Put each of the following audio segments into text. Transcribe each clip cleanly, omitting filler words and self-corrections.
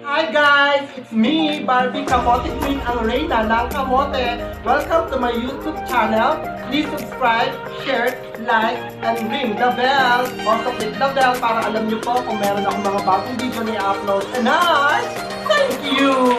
Hi guys! It's me, Barbie Kamote Queen, ang Reyna ng Kamote. Welcome to my YouTube channel. Please subscribe, share, like, and ring the bell. Also click the bell para alam niyo po kung meron akong mga bagong video na i-upload. And thank you!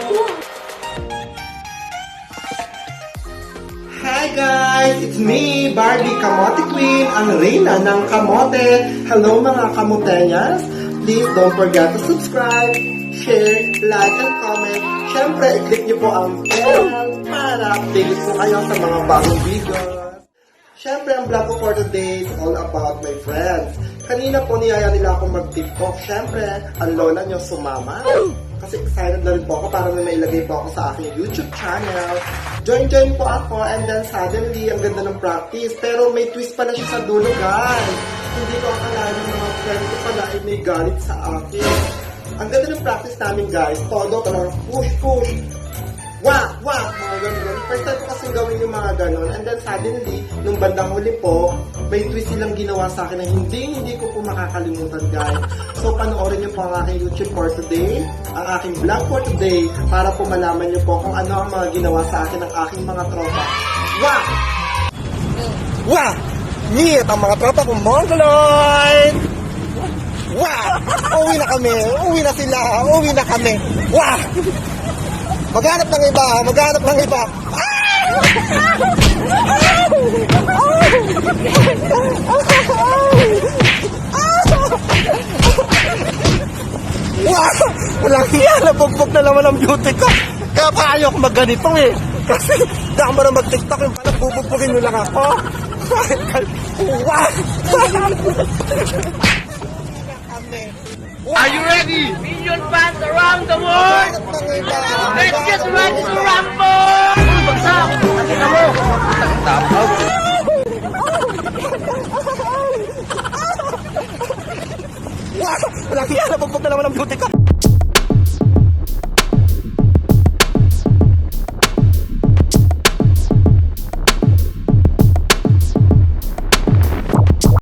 Hi guys! It's me, Barbie Kamote Queen, ang Reyna ng Kamote. Hello mga kamotenyas! Please don't forget to subscribe, share, like, and comment. Siyempre, i-click niyo po ang bell para updated po kayo sa mga bagong videos. Siyempre, ang vlog ko for today is all about my friends. Kanina po niyaya nila akong mag-TikTok. Siyempre, ang lola niyo sumama. Kasi excited na rin po ako para may mailagay po ako sa aking YouTube channel. Join po ako and then suddenly, ang ganda ng practice. Pero may twist pala siya sa dulo, guys. Hindi ko akalain ng mga friends ko pala ay may galit sa akin. Ang ganda ng practice namin, guys. Todo talagang push. Wah! Mga ganun. First time ko kasi gawin yung mga ganun. And then suddenly, nung bandang huli po, may twist silang ginawa sa akin na hindi ko po makakalimutan, guys. So, panoorin niyo po ang aking YouTube for today, ang aking vlog for today, para po malaman niyo po kung ano ang mga ginawa sa akin ng aking mga tropa. Wah! Meet ang mga tropa kong Mongoloid! Wah! Uwi na kami! Uwi na sila! Uwi na kami! Wah! Maghanap ng iba! Wow! Walang hiya! Nabugbog na naman ang beauty ko! Kaya pa ayok magganito eh! Kasi dahil mo na mag-tiktok yung pala bubugbogin nyo lang ako! Wow! Are you ready? Million fans around the world! Let's get ready to rumble! Bagsak! Nakita mo! Tapos! Wow! Walang hiya! Nabugbog na naman ang beauty ko!